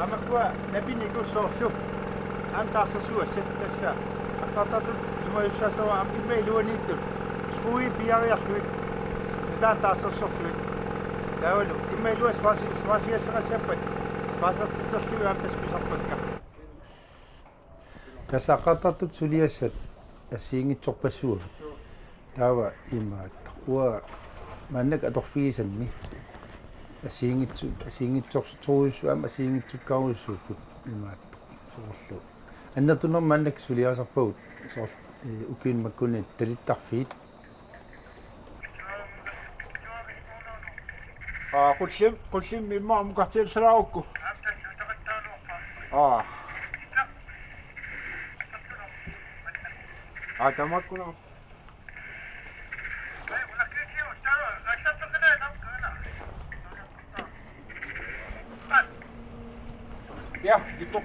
amakua napiniku soorlu antaarsarsua sattassa aqartartut sumayussasawa immailuaniittut skui piariarluit taantaarsersorluit taavalu immailuas svasiaserassappat svasartiterluga aptaspisarpakka tasaqartartut suliassat assiingitsorpassua taava imaat ua mannak atorfiisanni assiingitsorsuam assiingitsukkaruissuupput imaat soorlu annertuner mannak suliasarpagut soorl ukiinmakkunni talittarfiit qullim mimma mukartiilsalaarukku tamakkuna ja gitu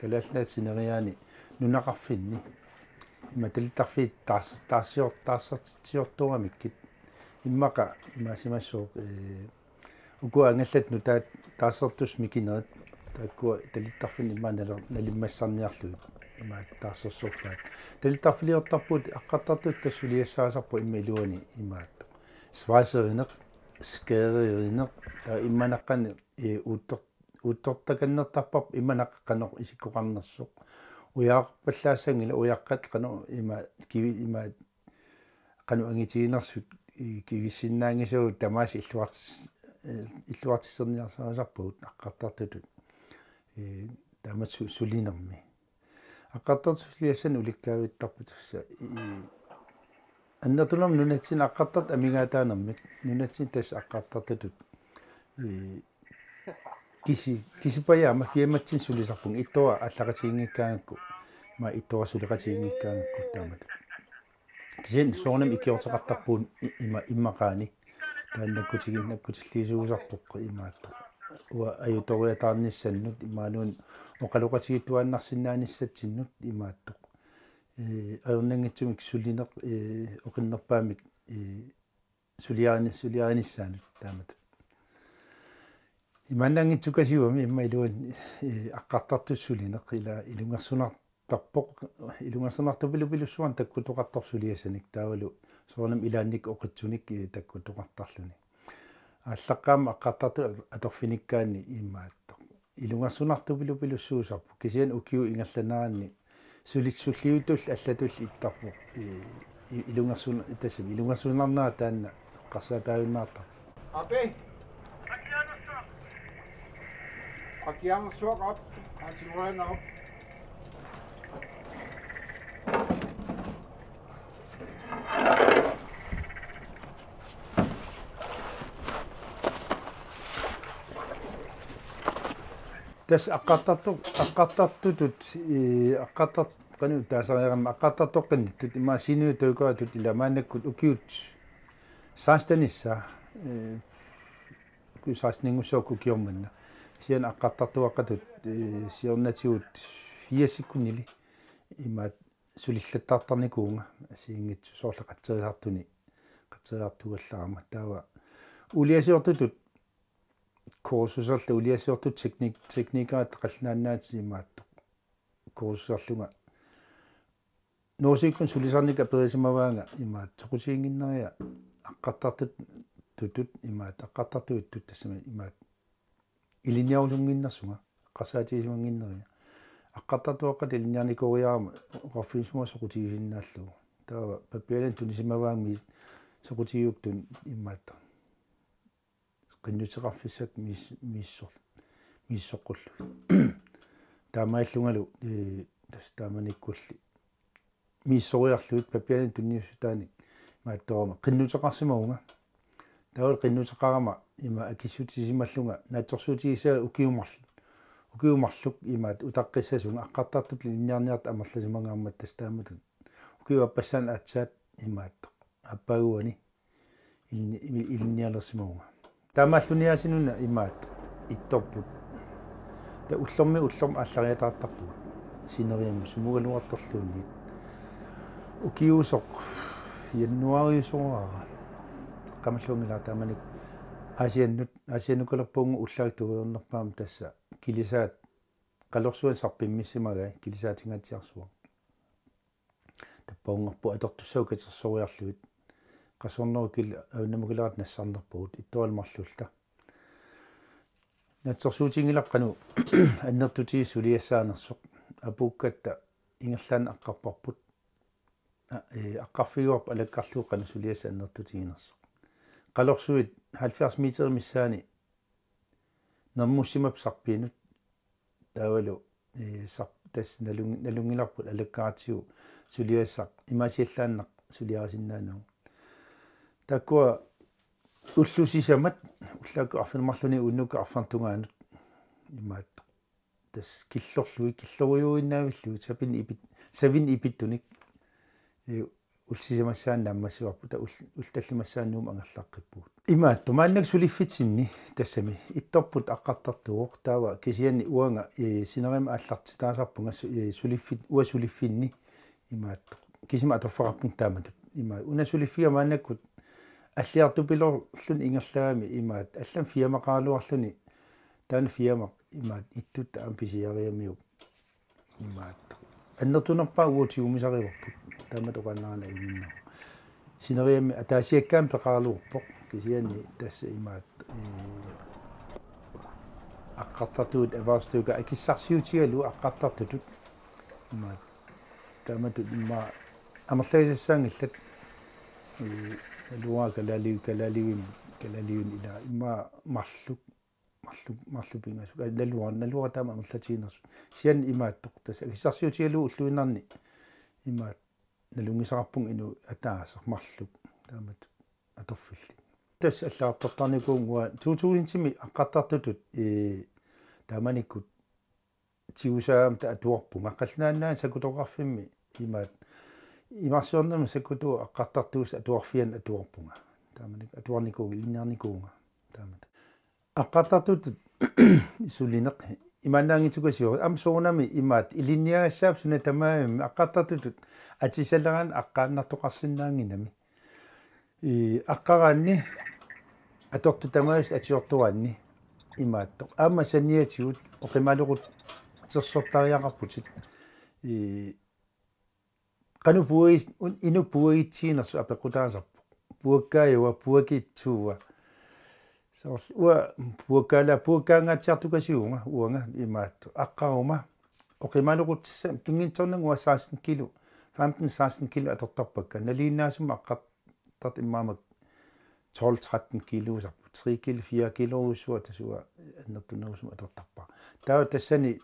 kalaalnaat sineriaani nunaqarfinni imatalittarfiit taassartiortuaramikkit immaqa imaasimassuuq ukua angallat nutaat taassertus mikinerit taakkua talittarfin immaanaler nalimmassarniarluit imaat taassersorpaat talittarfiliortarpuut aqqartartut tassuliassaasarpu immailuani imaat svaserineq skeerineq taa immanaqqani uuttortakannertarpap immanaqaqqanoq isikkoqarnersoq uyaaqpallaasangila uyaqqat qanu imaat qanu angitiginersut kivissinnaangisuu tamaasi illuartisserniarsaasarpuut aqqartartutut taamat sulinermi aqqartartuliassan ulikkaavittarputussa annertunerm nunatsin aqqartart amigaataanermik nunatsin tass aqqartartutut kisipayaama fiamatsin sulisarpung ittua allaqatigiнгиккаангакку ма иттуа сулиqatigiнгиккаангакку таамат кисин соорнам икиортеқартарпуун иммақаани тааннаккутиллиисуусарпоқ имаатто уа аюториатаарниссаннут имаануун оқалоқатигитуаннарсинааниссатсиннут имаатто аернангитсумик сулинеқ оқиннерпаамик сулиааниссаанут таамат иманнангитсукасиуами иммаилуан аққартартуссулинеқ ила илунгерсунартарпоқ илунгерсунартупилупилуссуан таккутоқартарсулиасаник таавалу соорнам илаанник оқитсуник таккутоқартарлуни ааллаққаама аққартарту аторфиниккаани имаатто илунгерсунартупилупилуссуусарпу кисиан укиу ингерланаранни сулитсуллиутул аллатулли иттарпу илунгерсуна итасами илунгерсунарнаа таанна қарсаатаавиннаартар апе Akiangersuaq op ansiluaana op tas aqqartartutut aqqartart qanu taasariaramma aqqartartoqqinnittut imaasinuutuukaatut ilamaanakkut ukiut saastanissa ku saasningussooku kiormanna sian aqqartartuaqqatut siornatigut 4 sekundili imaat sulillattartarnikuunga asiingitsu soorleqatseriartuni qatseriartugallaarma taava uliasiortutut kursuserla uliasiortut teknikaat qalnaannaati imaatto kursuserlunga noosiikkun sulisarnik aperisimavaanga imaat soqutiinginneria aqqartartut tutut imaat aqqartartuittut tassama imaat илиниарусунгиннэрсуга қарсаатигисуангиннериа аққартартуаққат илиниарникориарма оқарфиисума соқутигисиннааллугу таава папиалан тунисимаваами соқутигиуктун иммаатта qinnuteqarfissak miissoqqullu таамааллунгалу тастааманиккулли мииссориарлуит папиалан тунниуссутаани мааттоома qinnuteqarsimaunga таавал qinnuteqarama има акиссутисималлунга наатсорсуутигисаа укиумарлук имаат утаққиссасунга аққартартут линниарниарт амерласимангаармат тастааматут укиуаппассаан аатсаат имаат аппагуани ilnialersimuunga taamalluniasinuna imaat ittorput ta ullormi allariataartarput sineriammu sumugaluartorluunniit ukiusoq jannuariusoraa qamallungila taamanik asiannukalerpuungu ullaagtuguernerpaam tassa kilisaat qalorsuan sarpimmissimagai kilisaatingaatiarsuaq tappaungerpu atortussaukatersoruarluit qasornerukil aunnamukilerat nassarnerpugut ittualmarlulta natsorsuutingilaqqanu annertuti suliassaanersoq apuukkatta ingerlaan aqqarparput aqqarfiguarp alakkarluuqqanu suliassa annertutiginersoq qalorsuit 70 meter missaani nermussimap sarpiinut taavalu tas nalungilarput alakkaartiu suliassaq imasiallaannaq suliarisinnaanuun takkua ullusisamat ullaakku arfinermarluni unnuka arfartungaanut imaat tas killoruyuinnaavilluu savin ipittunik ulsisamassaan naammassivarpu ta ultallimassaannuum angerlaqqippuut imaat tumaannak suliffitsinni tassami ittorput aqqartartuuq taava kisianni uanga sinerima allartitaasarpunga suliffin imaat kisima atorfaqarpun taamatut ima una suliffiga maannakkut аллиартупилорлун ингерлаагами имаат аллам фиамақаалуарлуни таан фиамақ имаат иттутта амписиариамиуп имаат аннертунерпаа уутигумисариварпут таамат оқаннарана иминнаа синериами атаасиаккаам пеқаалуурпоқ кисиани тасса имаат аққартартуут аваастуука акиссарсиутигалу аққартартутут имаат таамат имма амерлагисассаангиллат luwa kalaliwin ila imma marlupingasu naluwa tama amallatiinersu sian imaat toqtas akissarsiutigalu ulluinarni imaat nalungisaqarpung inu ataaser marlup taamat atorfilli tas allaartortarnikuungua tuutuulinsimi aqqartartutut taamanikkut tiusaam ta atuarpunga qalnaannaa sakutoqarfimmi imaat имарсуорнама саккуту аққартартуус атуарфиан атуарпунга тааманик атуарникууги линнерникуунга таамат аққартартут исулинеқ имаанаангитукасиу ам соонами имаат илинниагассаап суна тамаами аққартартут атисалеран аққааннартоқарсинаангинами аққараанни аторту тамаас атиортуаанни имааттоқ аама саниатигут оқималуқут терсортариақарпутит qanu puis inu puitiinersu apequtaasarpu puakkaayua puakiptuua so ua puakkaangaatiartukasiuunga uanga imaattu aqqaruma oqimaluqutissam tungintornangua 16 kilo 15-16 kilo atortarpakka naliinnaasum aqqartart immaamak 12-13 kilo sarpu 3 kilo 4 kilo usua tasua annertunerusum atortarpa taa tassani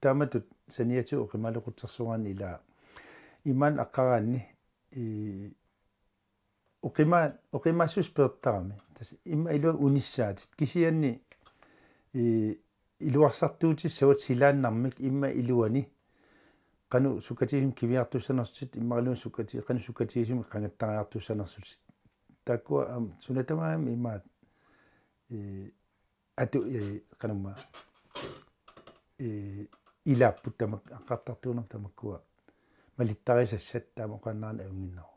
taamatut saniatu oqimaluquttersugaani ila iman aqaraanni uqima suspertarami tas imma ilu unissaatit kisianni iluarsartuutissawat silaannarmik imma iluani qanu sukatiisum kiviartussanersit immarilun sukatiisum qangattariartussanersit takkua sunatamaam imaat atu qanumma ilapput tamak aqqartartuuner tamakkua malittarissassat taamaqannaana aunginnaru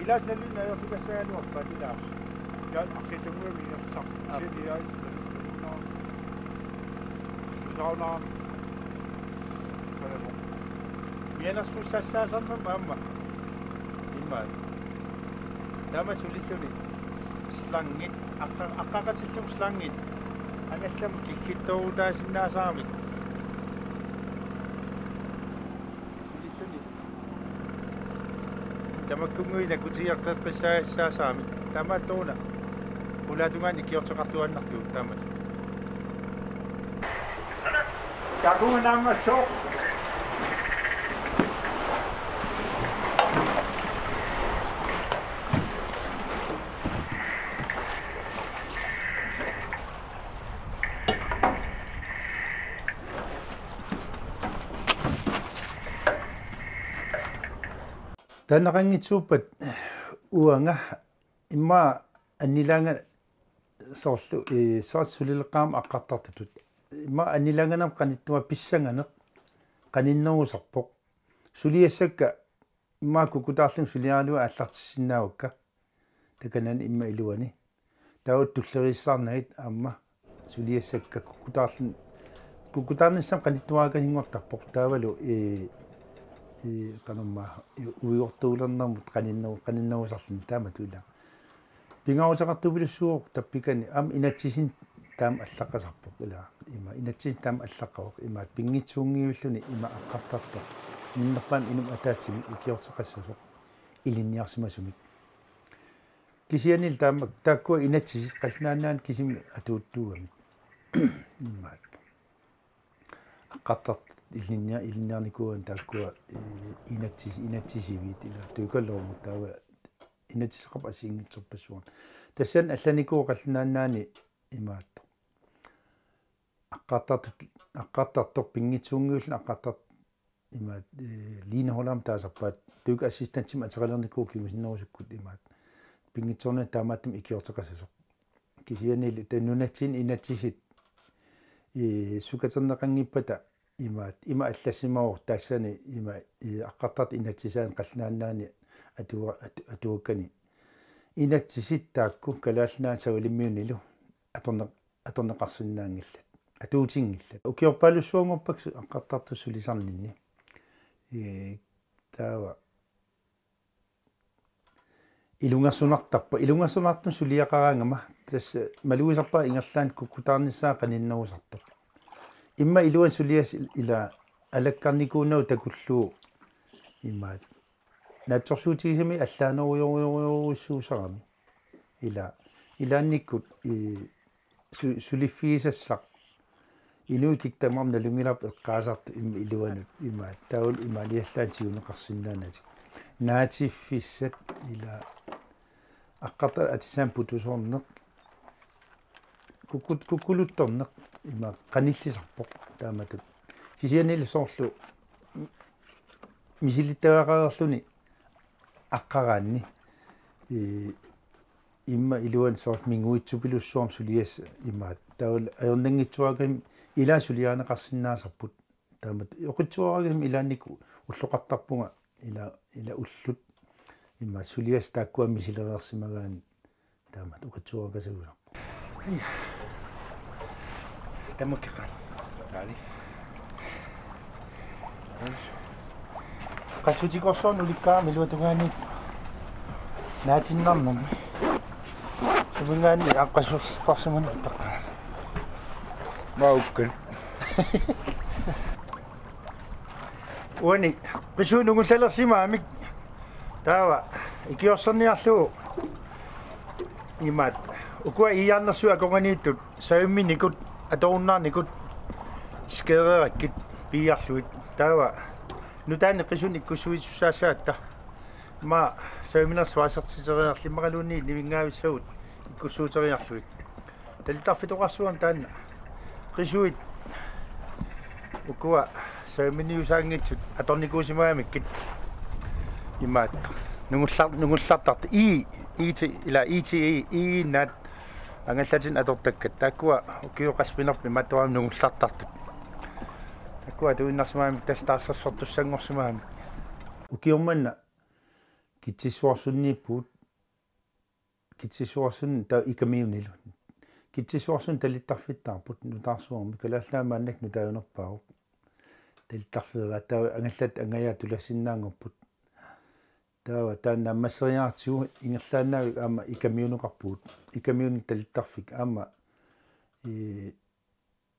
Ilas nalina yo kikasayano patila ya akhitumwe minassak jidiyais nalina zauna Vienas fussassasanna mamma imma dama sulisuni slangit aqaqatillum slangit anallam kikkittoudaasinnaasami sulisuni tamakkunguina kutiaqqiqqissaassaasami tamatuuna ulatungaani kiortoqartuannartu tamat takuunamma soq Tanaqangitsuupat uanga imma annilanga soorlu saatsulileqaama aqqartartut imma annilanganam qanittuma pissanganeq qaninnerusarpoq suliassakka imma kukutaarlum suliarlua аллартиссиннаавакка таканан имма илуани таут туллерissаарнагит аама сулиассакка кукутаарниссам qaниттуаага хингортарпоқ таавалу канамма уйортуулернэрмут qaninnerusarluni таама туила пингаутеқартупилуссуоқ таппикани ам инатсисин таам аллаққасарпоқ ила има инатсис таам аллаққавоқ имаат пингитсуунгиуллуни има аққартартоқ иннерпаан инум атаатсими икиортеқассасоқ илинниарсимасумик кисианил таама тааккуа инатсис қаллнаанаан кисими атууттуугамик имаат аққартарт илинниарникуан тааккуа инатсисивит ила туикаллормут таава инатсисақап асиингитсорпассуан тассан алланикуу қаллнаанаани имаат аққартартор пингитсуунгиуллу аққартарт имаат линахолам таасарпаат туик ассистантсим атералерникуу кимусиннерусуккут имаат пингитсорна таамааттум икиортеқассасоқ кисианили таннунатсин инатсисит сукатернеқангиппата имаат има аллассимавор таассани има аққартарт инатсисаан қаллнаанаани атуаккани инатсисит таакку калаалнаа савалиммиунилу аторнеқарсинаангиллат атуутингиллат укиорпалуссуангорпаксу аққартартуссулисарнинни таава илунгерсунартарпу сулиақараангама тасса малуисарпаа ингерлаан куккутаарниссаа qaninnerusartoq имма илуан сулиас ила алаккарникуунау такуллуу имаат натсорсуутигисами аллаанеруйоруйоруссуусарами илаанниккут сулиффигисассақ инуикик тамарна лунгилап эққаасарту имма илуанут имаат таул ималиаллаатигунеқарсинаанати наатиффиссат ила аққарта атисаам путусорнеқ куккулутторнеқ има қаниллисарпоқ тааматут кисианили соорлу мисилиттавақаерлуни аққараанни имма илуан соорт мингуитсупилуссуарм сулиас имаат таул аернангитсуагим ила сулиаанеқарсинаасарпут таамат оқитсуарагим илааннику уллоқартарпунга ила уллут имма сулиас тааккуа мисилереерсимагаан таамат оқитсуарагасагусарпу тамаккаан таали qassutikорсуун уликкаа милуатугаани наатиннарнами сумингаани аққассуерсартарсимани таққаа мауккал уани qisuunugullалерсимаамик таава икиорсерниарлугу имаат укуа иярнерсуа коганииттут саумминикут аторуннаарникут скерераккит пиарлуит таава нутаани qisuun ikkussuissussaassaатта ма сауминерсуасертисериарлиммакалуунни ливингаависсагут ikkussuuteriarluit талитарфитоқарсуам таанна qisuit укуа сауминиусаангитсут аторникуусимаамиккит имаат нугуллартарт ити ила нат ангаллатин атортаккат тааккуа укиоқаспинерпи матуаам нугуллартартут таккуа туиннарсимаами тастаарсерсортуссангорсимаами укиорманна китсисуарсуннииппут китсисуарсун та икамиунилу китсисуарсун талиттарфиттаарпут нутаарсуарми калааллаамааннак нутааюнерпаагу талиттарфигаа таа ангаллат ангаяа тулассиннаангорпут таава таанна массериаартигу ингерлааннаавик аама икамиунеқарпуут икамиуни талиттарфик аама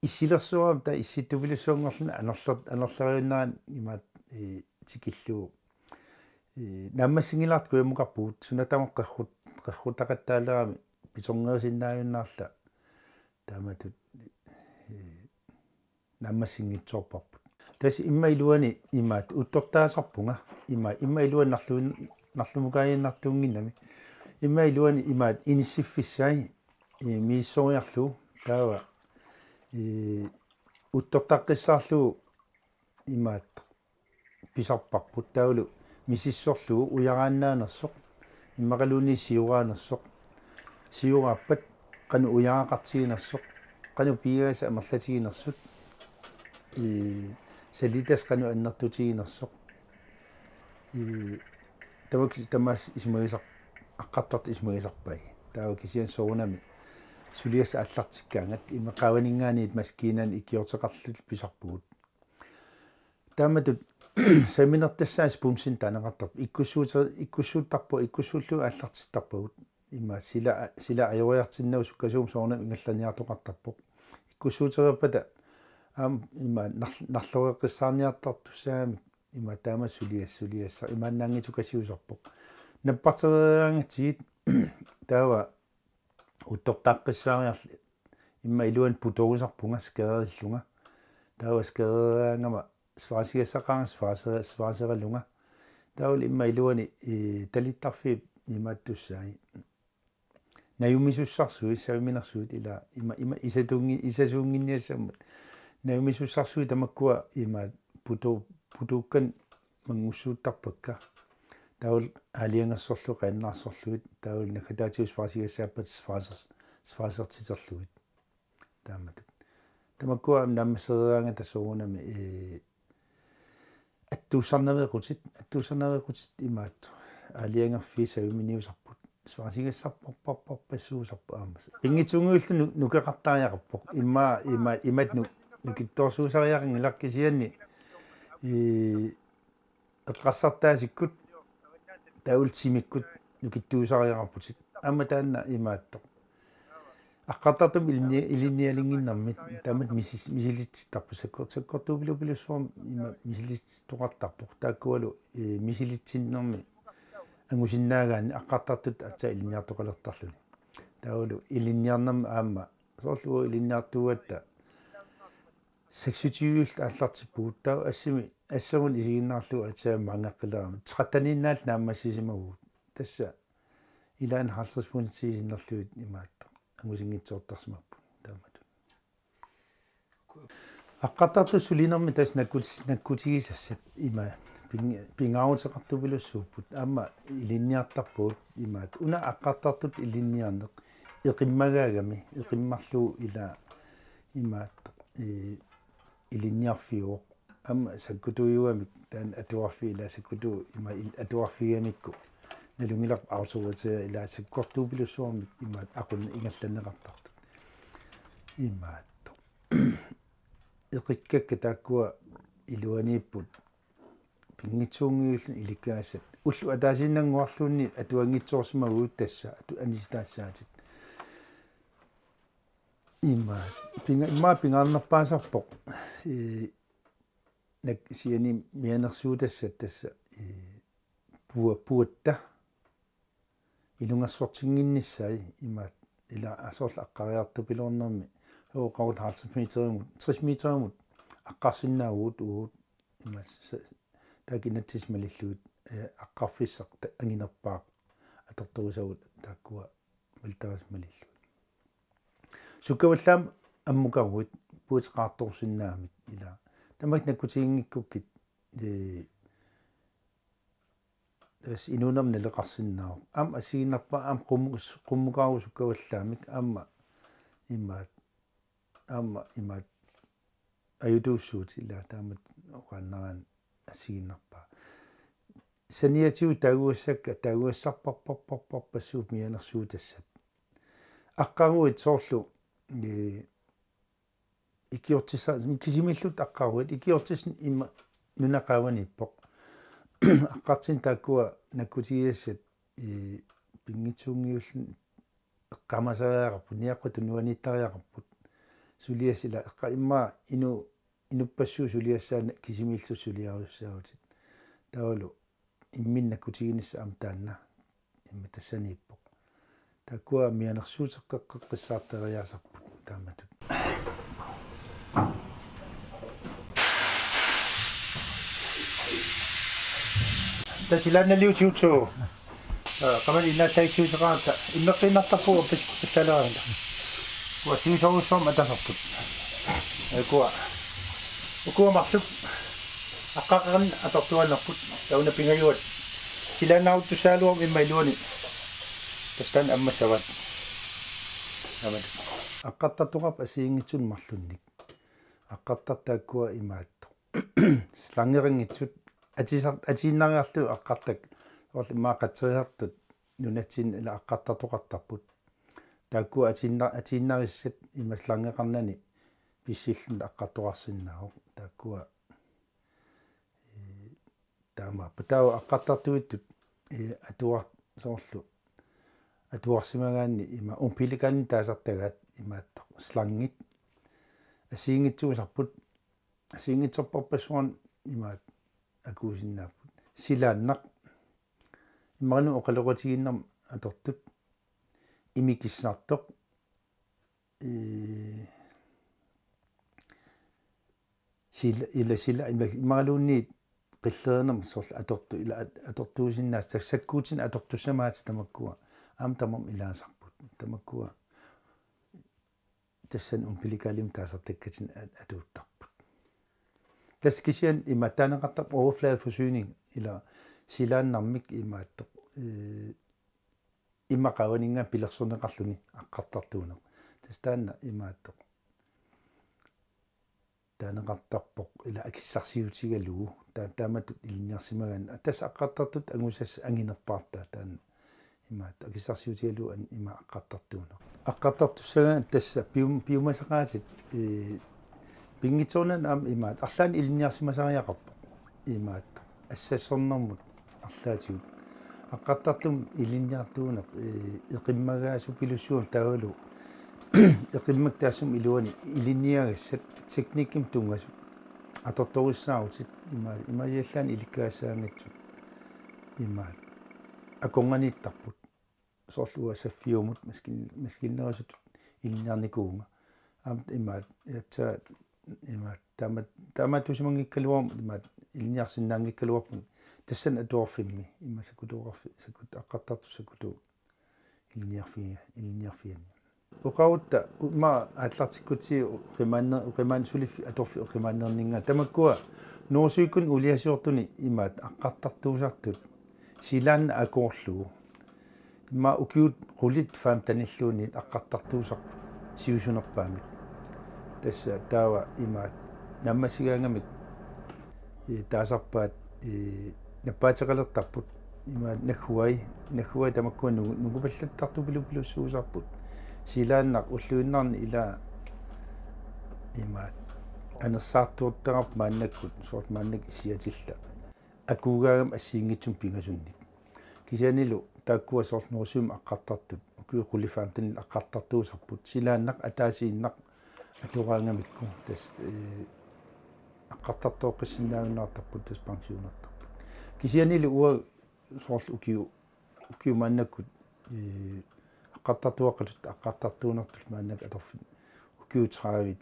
иссилерсуарам та исситтупилуссуангорлуна анерлериуннаан имаат тикиллуу наммассингилаарт куямукарпуут сунатамоқ қеррутақаттаалерами писорнерисиннааюннаарла тааматут наммассингитсоорпарпут тас имма илуани имаат уттортаасарпунга имма илуан нарлумукаайиннартуунгиннами имма илуани имаат иниссиффиссаи мииссориарлуу таава уттортаққиссаарлуу имаат писарпарпут таулу мисиссорлугу уярааннааnersoq иммакалуни сиурааnersoq сиурааппат кану уяақартигинерсоq кану пигаса амерлатигинерсут салитас кану аннертутигинерсоq тамас исмагисақ аққартарт исмагисарпай таава кисиан соорунами сулиас аллартиккаангат имақаванингаанит маскинан иккиортеқарлут писарпугут тааматут семинертассаас пумсин танеқартарп иккуссууттарпу иккуссууллуга аллартиттарпагут имма сила аёриартиннау суккасуум соорнам ингалланиартоқартарпоқ иккуссуутерерпата имма нарлуеққиссаарниартартуссаами имма таама сулиасса имааннаангитукасиусарпоқ наппартерераангатигит таава уттортааққиссаариарли имма илуан путоусарпунга скаериллунга таава скаераангама свасигассақарнга таул имма илуани талиттарфи имааттуссаи наюмисуссарсуи савиминерсуит ила има исасуунгинниассаммут наюмисуссарсуи тамаккуа има путууккан мангуссууттарпакка таул алиангерсорлу қааннаарсорлуит таул накатаатиус фасигассааппат сфасертитерлуит таамату тамаккуа наммасераанга тасуунами аттуусарнавеқутит имаатту алиангерфи савиминиусарпут свасигассарпарпассуусарпу аамас пингитсунгуиллу нукеқартаариақарпоқ имат нукитторсуусариақин иларкисианни эққассартаасиккут таултимиккут нукиттуусариақарпутит аама таанна имааттоқ аққартартум илинниалингиннармит таамат мисилитситтарпу саккортуупилупилуссуарм има мисилитситоқартарпоқ тааккуалу мисилитсиннэрми ангусиннаагаани аққартартут атса илинниартоқалертарлуни таулу илинниарнам аама соорлугу илинниартугатта 26 аллартиппугут таа ассамун исигиннаарлугу атсаа мангаққилерами тратаниннаал нааммассисимагут тасса илаан 50 пунтисиннерлуит имаатта ангусингитсоортарсимаппу таамату аққартарту сулинерми тас наккутигисассат има пингаутеқартупилуссууппут аама илинниартарпуут имаат уна аққартартут илинниарнеқ эқиммагаагами эқиммарлуу ила имаат илинниарфиуоқ аама саккутуйуамик таан атуарфи ила саккуту има атуарфигамикку налунгилар аутоватеа ила саккортуупилуссуармик имаат ақун ингалланеқартарту имаатто эқиккакка тааккуа илуанииппут пингитсуунгиуллун иликкаассат уллу атаасиннангуарлуунни атуангитсоорсимагуут тасса ату анистаассаатит имма пингаарнерпаасарпоқ nak siani mianersuutassat tassa puatta ilungassortinginnissai imaat ila asorla aqqariartu pilornermi hooqarut 30 meterumut aqqarsinnaaguut uut imas takinattismalilluut aqqarfissaq anginerpaaq atortugusagut taakkua maltagasmalillu sukkawallaam ammukaruit puutiqaartorsinnaamit ila tamak nakutiingikkukit das inunam neleqarsinnaa am asiinarpa am qummukaru sukkawallaamik amma immaat ayutuussuut ila taamat oqaannaraan asiinarpa saniatiu taguassarparparparparpassuut mianersuutassat aqqaruit soorlu ikiortissa kisimillut aqqaruit ikiortis imma nunaqaavaniippoq aqqartin taakkua nakkutigiassat pingitsuungiullun eqqamasariaqarput niaqqatu nuaniittariaqarput suliassila eqqa imma inuppassuu suliassaana kisimillu suliarussaarutit tawalu immin nakkutiginissa am taanna imma tassaniippoq taakkua mianersuuteqqeqqissaartariaasarput taamatut tasilana liutiutu qaman illa taisiuteqaata immeqqinnartarpu pissalaaranda wa siusorussum atasarput akua marlup aqqaqan atortuannerput tauna pingayuat Silanau tusaluam imailuani. Tastan amma sawat. Amat. Aqattatuqap asiingitsun marlunnik. Aqattattaakua imaatto. Slangeringitsut atiinnariarlu aqqartak orli maaqateriartut nunatsin ila aqqattatoqartarput. Taakkua atiinnarissat imaslangeqarnani pissillun aqqattoqarsinnaaruq taakkua taama patau aqqattartuittut atuar soorlu atuarsimagaanni ima umpilikanni taasartagaat imaatto slangit asiingitsuusarput asiingitsorporpassuan imaat akuusinnaaput silaannaq immarnu oqaloqutiginnam atortut imikissartoq sila immaluunni qillernerm sorla atortu ila atortuusinnaas tassakkuutin atortussamaat tamakkua am tamam ilaasarput tamakkua tassan umpilikalim taasartakkatin atuuttarput taskisian imattaneqartar overfladeforsyning ila silaannarmik imaattoq immaqavaninga pilersorneqarluni aqqartartuuneq tastaanna imaattoq taneqartarpoq ila akissarsiutigalugu taamatut ilinniarsimagan atas aqqartartut angusas anginerpaartaa taanna imaat akissarsiutigalu an ima aqqartartuuneq aqqartartussaga tassa piumasaqaatit pingitsornan am imaat arlaan ilinniarsimasariaqarpoq imaat assassornermut арлаатигут аққартартум илинниартуунеқ эқиммагаасу пилуссуум таавалу эқиммак таассум илуани илинниагассат техникким тунгасу аторторуссаарутит имаиаллаан иликкаассаангатсут имаат аконганиттарпут соорлуа саффиумут маскиннерасут илинниарникуунга аамт имаат ятсаа имаат тааматусимангиккалуарм имаат илинниарсиннаангиккалуарпун тассан атуарфимми имма сакутуарфи сакут аққартарту сакуту илинниарфиани уқаутта ума атлартиккути уқимаан сулиффи аторфи уқимааннернинга тамаккуа нуусуиккун улиасиортуни имаат аққартартуусартут силаанна акоорлугу имма укиут қулит фаам таниллуунит аққартартуусарпу сиусунерпаамик тасса таава имаат наммасигаангамик таасарпаат наппаатеқалертарпут имаат нахуай тамаккуа нугупаллаттарту пилупилуссуусарпут силааннақ уллуиннарни ила имаат анерсаартууртарап мааннаккут соорт мааннак исиатилла акуугаагам ассиингитсум пингасунник кисианилу тааккуа соорт нуусуум аққартартут укиу қулифаамтанил аққартартуусарпут силааннақ атаасииннақ атураангамикку тас аққартартооққиссиннаавиннаартарпут тас пансионартарпут кисианили уа соорлу укиу мааннаккут аққартартуаққалут аққартартуунертул мааннак аторфи укиу траавит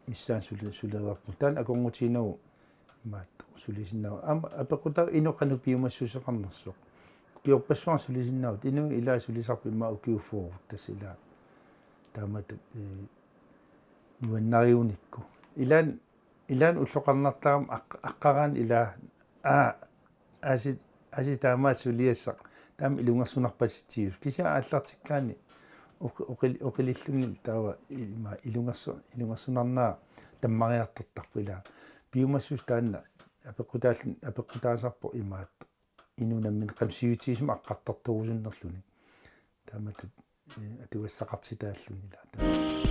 миссаан сулеерпут таан аконгутинагу маат сулисиннаа ама апеқута иноқану пиумассусеқарнерсоқ киорпассуар сулисиннаавут ину илаа сулисарпи ма укиу фоорут тасила таамату нуаннариуникку илаан уллоқарнартарам аққараан илаа аси таамаат сулиассақ таам илунгерсунарпаситсиус кися ааллартиккаани оқилиллуни таава има илунгерсунарнаа таммариартартарпу илаа пиумассус таанна апеққутаасарпо имаат инунаммин қамсиутисим аққартартуусуннерлуни тааматут атуассақартитааллуни илаа